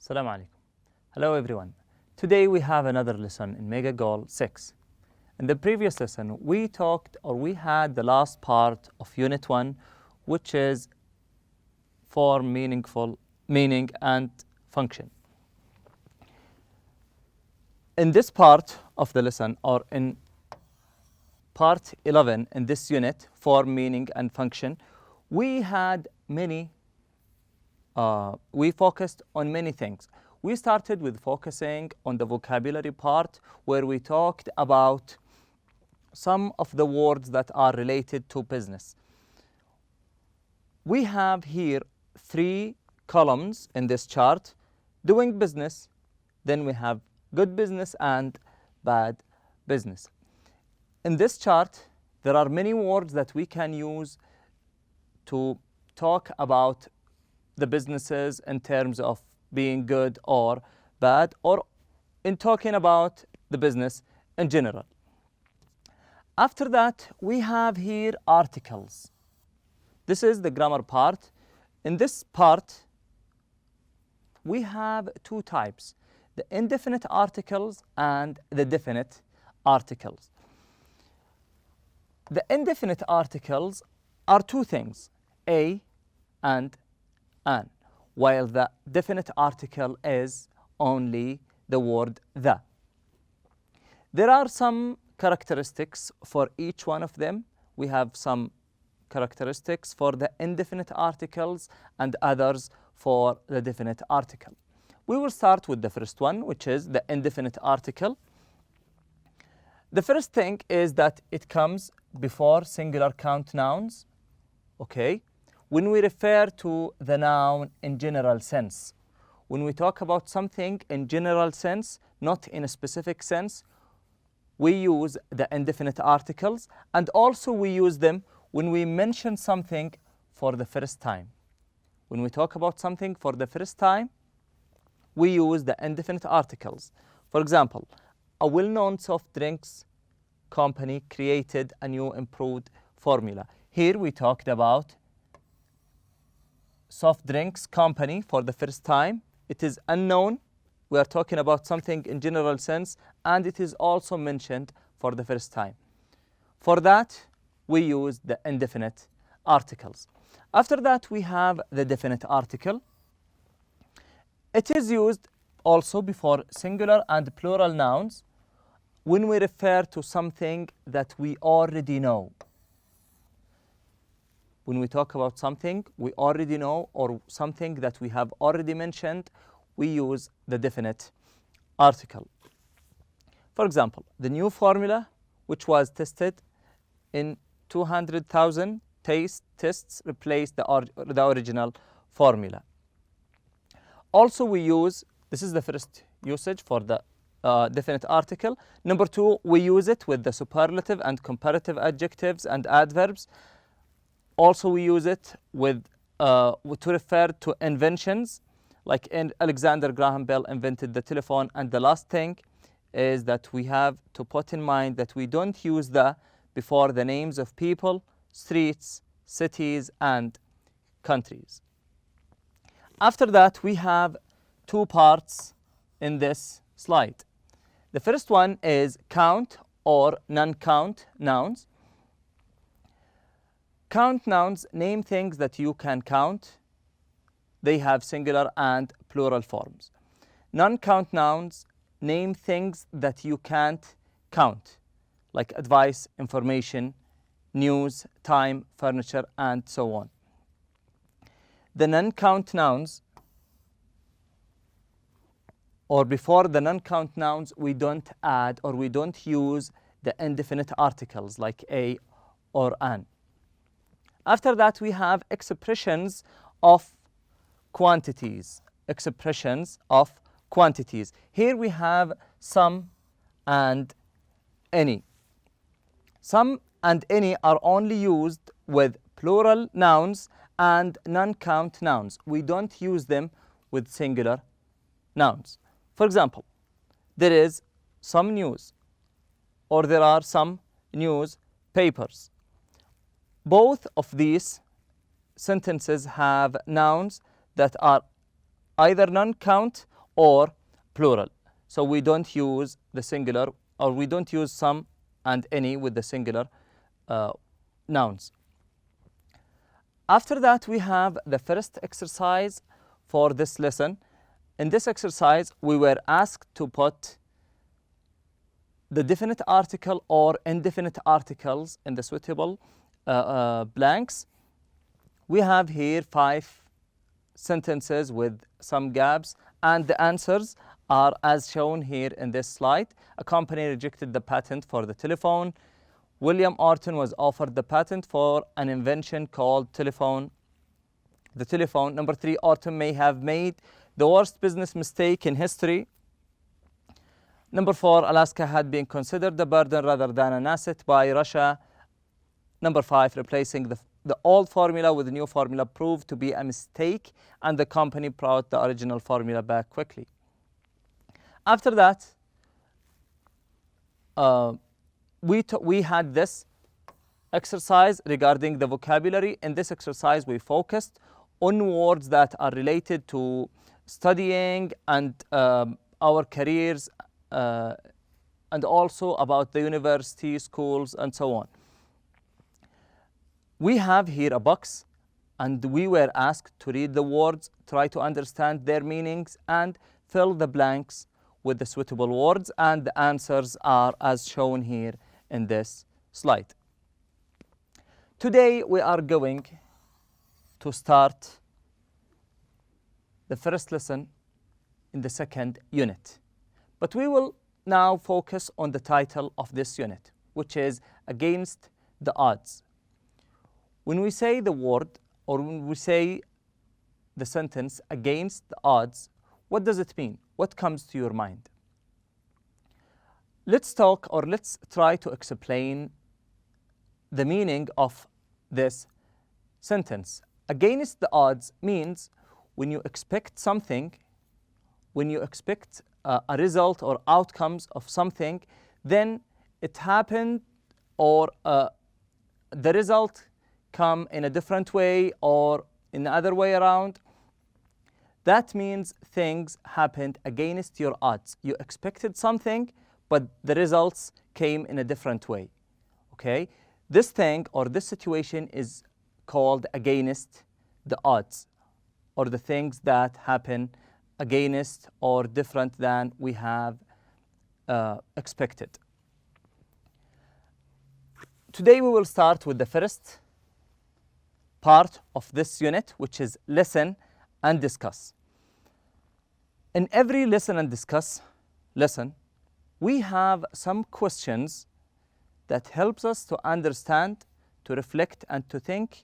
Assalamu alaikum. Hello everyone. Today we have another lesson in Mega Goal 6. In the previous lesson we had the last part of Unit 1, which is form, meaning and function. In this part of the lesson, or in part 11 in this unit, form, meaning and function, we focused on many things. We started with focusing on the vocabulary part, where we talked about some of the words that are related to business. We have here 3 columns in this chart: doing business, then we have good business and bad business. In this chart, there are many words that we can use to talk about the businesses in terms of being good or bad, or in talking about the business in general. After that, we have here articles. This is the grammar part. In this part, we have 2 types: the indefinite articles and the definite articles. The indefinite articles are 2 things, a and an, while the definite article is only the word the. There are some characteristics for each one of them. We have some characteristics for the indefinite articles and others for the definite article. We will start with the first one, which is the indefinite article. The first thing is that it comes before singular count nouns, okay? When we refer to the noun in general sense, when we talk about something in general sense, not in a specific sense, we use the indefinite articles, and also we use them when we mention something for the first time. When we talk about something for the first time, we use the indefinite articles. For example, a well-known soft drinks company created a new improved formula. Here we talked about soft drinks company for the first time. It is unknown. We are talking about something in general sense, and it is also mentioned for the first time. For that, we use the indefinite articles. After that, we have the definite article. It is used also before singular and plural nouns when we refer to something that we already know. When we talk about something we already know or something that we have already mentioned, we use the definite article. For example, the new formula, which was tested in 200,000 tests, replaced the original formula. Also, we use, this is the first usage for the definite article. Number 2, we use it with the superlative and comparative adjectives and adverbs. Also, we use it with to refer to inventions, like Alexander Graham Bell invented the telephone. And the last thing is that we have to put in mind that we don't use the before the names of people, streets, cities, and countries. After that, we have 2 parts in this slide. The first one is count or non-count nouns. Count nouns name things that you can count. They have singular and plural forms. Non-count nouns name things that you can't count, like advice, information, news, time, furniture, and so on. The non-count nouns, or before the non-count nouns, we don't add or we don't use the indefinite articles like a or an. After that, we have expressions of quantities. Expressions of quantities. Here we have some and any. Some and any are only used with plural nouns and non-count nouns. We don't use them with singular nouns. For example, there is some news, or there are some newspapers. Both of these sentences have nouns that are either non-count or plural. So we don't use the singular, or we don't use some and any with the singular nouns. After that, we have the first exercise for this lesson. In this exercise, we were asked to put the definite article or indefinite articles in the suitable blanks. We have here 5 sentences with some gaps, and the answers are as shown here in this slide. A company rejected the patent for the telephone. William Orton was offered the patent for an invention called the telephone. Number 3, Orton may have made the worst business mistake in history. Number 4, Alaska had been considered a burden rather than an asset by Russia. Number 5, replacing the old formula with the new formula proved to be a mistake, and the company brought the original formula back quickly. After that, we had this exercise regarding the vocabulary. In this exercise, we focused on words that are related to studying and our careers, and also about the university, schools, and so on. We have here a box, and we were asked to read the words, try to understand their meanings, and fill the blanks with the suitable words, and the answers are as shown here in this slide. Today we are going to start the first lesson in the second unit. But we will now focus on the title of this unit, which is Against the Odds. When we say the word, or when we say the sentence against the odds, what does it mean? What comes to your mind? Let's try to explain the meaning of this sentence. Against the odds means when you expect something, when you expect a result or outcomes of something, then it happened, or the result come in a different way or in the other way around. That means things happened against your odds. You expected something, but the results came in a different way. Okay? This thing or this situation is called against the odds, or the things that happen against or different than we have expected. Today we will start with the first part of this unit, which is listen and discuss. In every listen and discuss lesson, we have some questions that helps us to understand, to reflect, and to think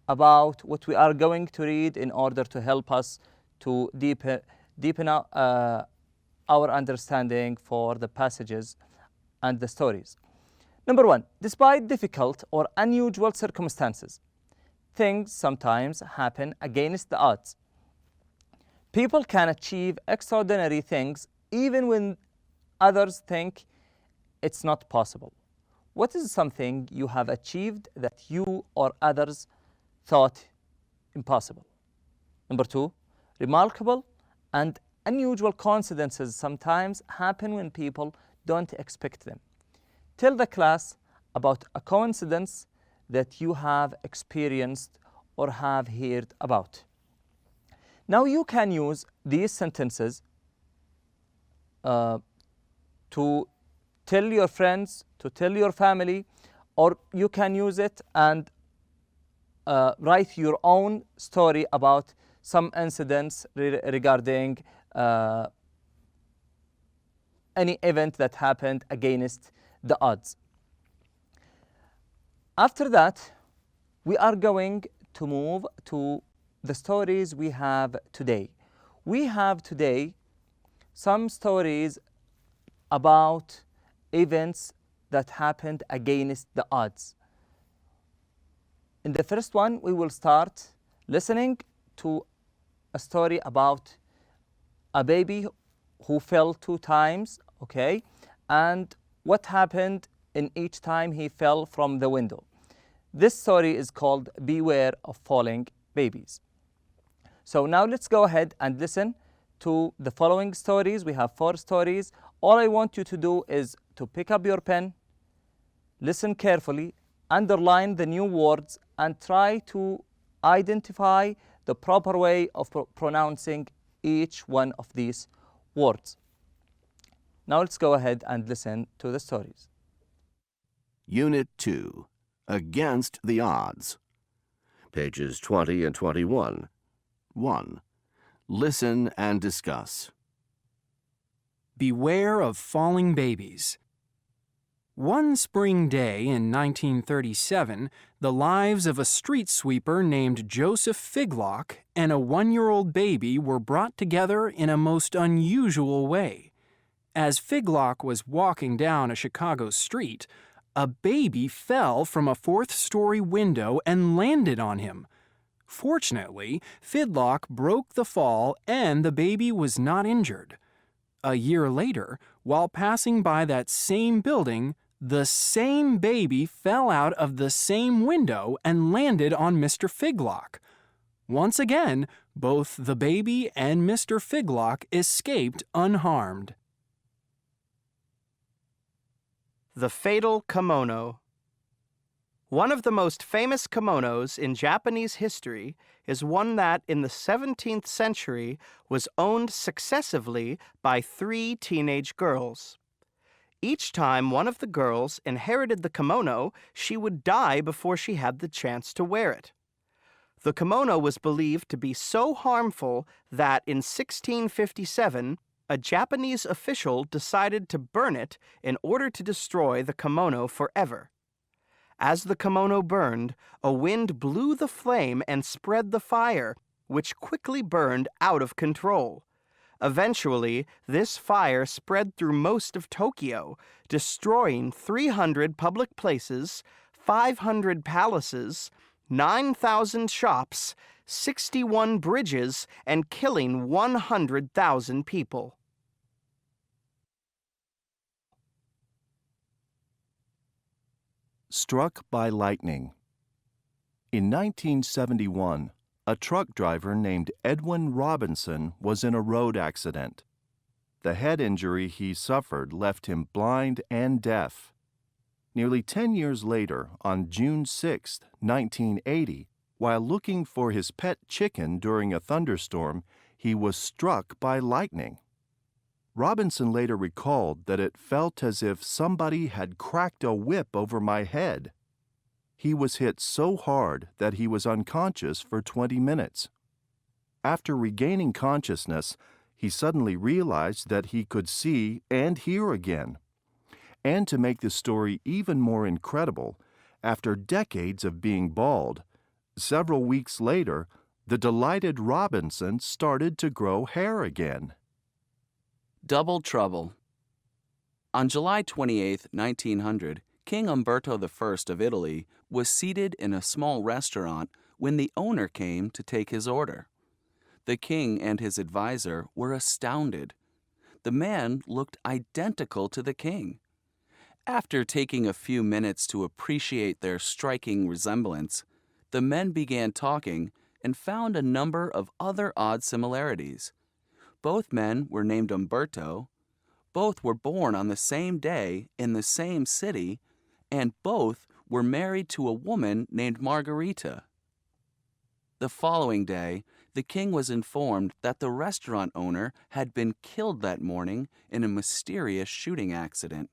about what we are going to read in order to help us to deepen our understanding for the passages and the stories. Number 1, despite difficult or unusual circumstances, things sometimes happen against the odds. People can achieve extraordinary things even when others think it's not possible. What is something you have achieved that you or others thought impossible? Number 2, remarkable and unusual coincidences sometimes happen when people don't expect them. Tell the class about a coincidence that you have experienced or have heard about. Now you can use these sentences to tell your friends, to tell your family, or you can use it and write your own story about some incidents regarding any event that happened against the odds. After that, we are going to move to the stories we have today. We have today some stories about events that happened against the odds. In the first one, we will start listening to a story about a baby who fell 2 times, okay, and what happened in each time he fell from the window. This story is called Beware of Falling Babies. So now let's go ahead and listen to the following stories. We have 4 stories. All I want you to do is to pick up your pen, listen carefully, underline the new words, and try to identify the proper way of pronouncing each one of these words. Now let's go ahead and listen to the stories. Unit 2, Against the Odds. Pages 20 and 21. 1. Listen and discuss. Beware of falling babies. One spring day in 1937, the lives of a street sweeper named Joseph Figlock and a 1-year-old baby were brought together in a most unusual way. As Figlock was walking down a Chicago street, a baby fell from a 4th-story window and landed on him. Fortunately, Figlock broke the fall and the baby was not injured. A year later, while passing by that same building, the same baby fell out of the same window and landed on Mr. Figlock. Once again, both the baby and Mr. Figlock escaped unharmed. The fatal kimono. One of the most famous kimonos in Japanese history is one that in the 17th century was owned successively by 3 teenage girls. Each time one of the girls inherited the kimono, she would die before she had the chance to wear it. The kimono was believed to be so harmful that in 1657, a Japanese official decided to burn it in order to destroy the kimono forever. As the kimono burned, a wind blew the flame and spread the fire, which quickly burned out of control. Eventually, this fire spread through most of Tokyo, destroying 300 public places, 500 palaces, 9,000 shops, 61 bridges, and killing 100,000 people. Struck by lightning. In 1971, a truck driver named Edwin Robinson was in a road accident. The head injury he suffered left him blind and deaf. Nearly 10 years later, on June 6, 1980, while looking for his pet chicken during a thunderstorm, he was struck by lightning. Robinson later recalled that it felt as if somebody had cracked a whip over my head. He was hit so hard that he was unconscious for 20 minutes. After regaining consciousness, he suddenly realized that he could see and hear again. And to make the story even more incredible, after decades of being bald, several weeks later, the delighted Robinson started to grow hair again. Double Trouble. On July 28, 1900, King Umberto I of Italy was seated in a small restaurant when the owner came to take his order. The king and his advisor were astounded. The man looked identical to the king. After taking a few minutes to appreciate their striking resemblance, the men began talking and found a number of other odd similarities. Both men were named Umberto, both were born on the same day in the same city, and both were married to a woman named Margarita. The following day, the king was informed that the restaurant owner had been killed that morning in a mysterious shooting accident.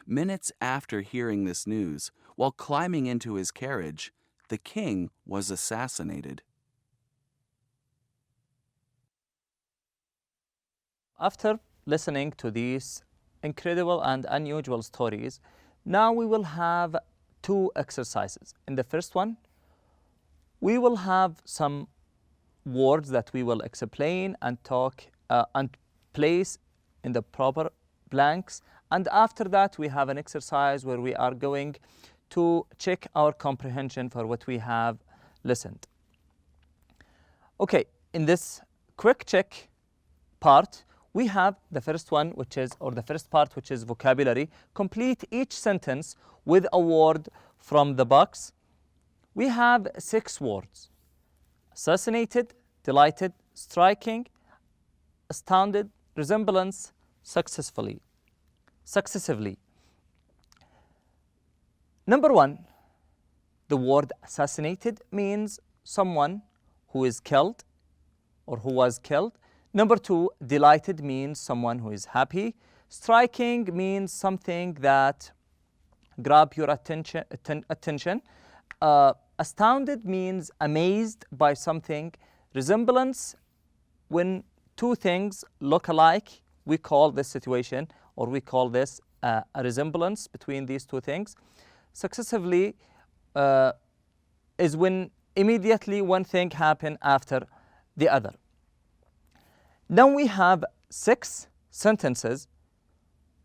Minutes after hearing this news, while climbing into his carriage, the king was assassinated. After listening to these incredible and unusual stories, now we will have 2 exercises. In the first one, we will have some words that we will explain and talk and place in the proper blanks. And after that, we have an exercise where we are going to check our comprehension for what we have listened. Okay, in this quick check part, we have the first one, the first part, which is vocabulary. Complete each sentence with a word from the box. We have 6 words: assassinated, delighted, striking, astounded, resemblance, successively. Number 1, the word assassinated means someone who is killed or who was killed. Number 2, delighted means someone who is happy. Striking means something that grab your attention. Astounded means amazed by something. Resemblance, when two things look alike, we call this situation, or we call this a resemblance between these two things. Successively is when immediately one thing happens after the other. Now we have 6 sentences.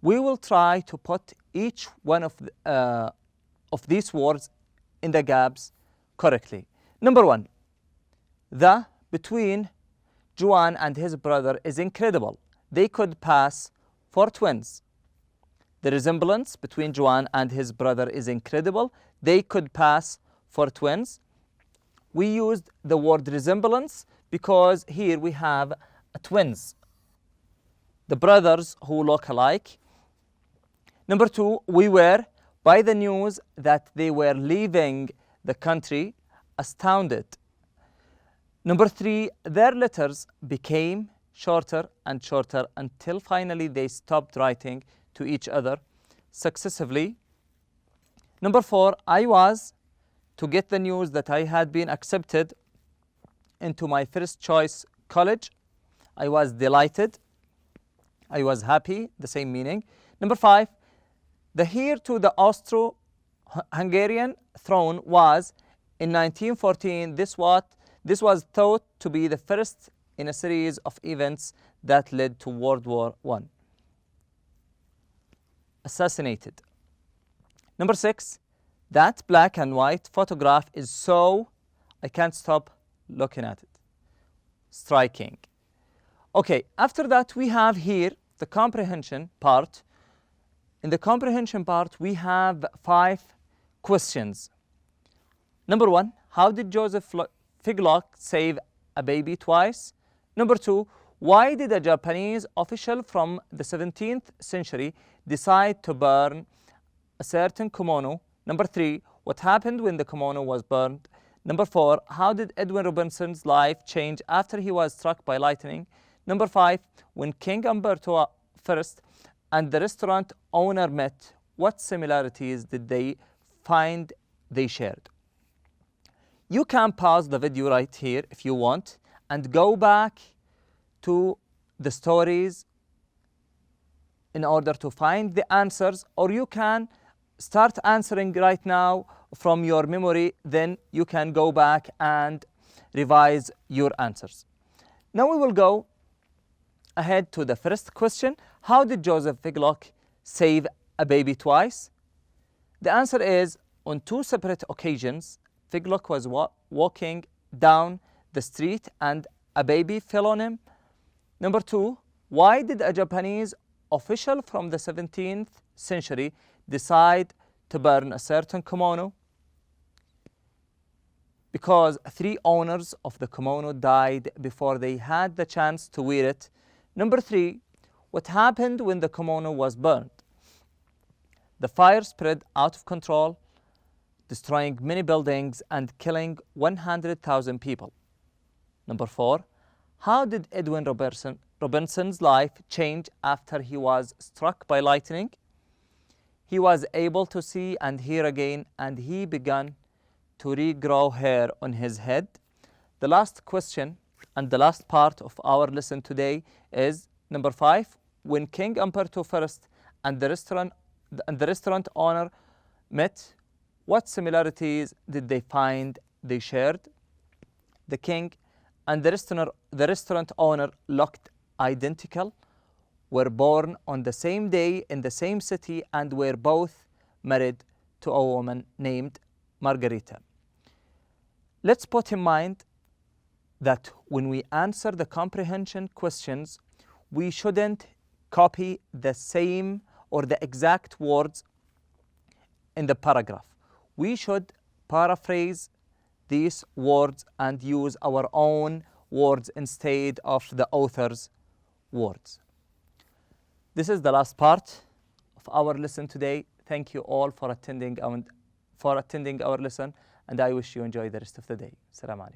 We will try to put each one of these words in the gaps correctly. Number 1, the between Juan and his brother is incredible. They could pass for twins. The resemblance between Juan and his brother is incredible. They could pass for twins. We used the word resemblance because here we have twins, the brothers who look alike. Number 2, we were, by the news that they were leaving the country, astounded. Number 3, their letters became shorter and shorter until finally they stopped writing to each other successively. Number 4, I was, to get the news that I had been accepted into my first choice college. I was delighted. I was happy, the same meaning. Number 5, the heir to the Austro-Hungarian throne was in 1914. This was thought to be the first in a series of events that led to World War I. Assassinated. Number 6, that black and white photograph is so, I can't stop looking at it. Striking. Okay, after that we have here the comprehension part. In the comprehension part we have 5 questions. Number 1, how did Joseph Figlock save a baby twice? Number 2, why did a Japanese official from the 17th century decide to burn a certain kimono? Number 3, what happened when the kimono was burned? Number 4, how did Edwin Robinson's life change after he was struck by lightning? Number 5, when King Umberto I and the restaurant owner met, what similarities did they find they shared? You can pause the video right here if you want and go back to the stories in order to find the answers, or you can start answering right now from your memory, then you can go back and revise your answers. Now we will go ahead to the first question. How did Joseph Figlock save a baby twice? The answer is, on 2 separate occasions, Figlock was walking down the street and a baby fell on him. Number 2, why did a Japanese official from the 17th century decide to burn a certain kimono? Because 3 owners of the kimono died before they had the chance to wear it. Number 3, what happened when the kimono was burned? The fire spread out of control, destroying many buildings and killing 100,000 people. Number 4, how did Edwin Robinson's life change after he was struck by lightning? He was able to see and hear again, and he began to regrow hair on his head. The last question and the last part of our lesson today is number 5. When King Umberto I and the restaurant owner met, what similarities did they find they shared? The king and the restaurant owner looked identical, were born on the same day in the same city, and were both married to a woman named Margarita. Let's put in mind that when we answer the comprehension questions, we shouldn't copy the same or the exact words in the paragraph. We should paraphrase these words and use our own words instead of the author's words. This is the last part of our lesson today. Thank you all for attending our lesson, and I wish you enjoy the rest of the day. Assalamu alaikum.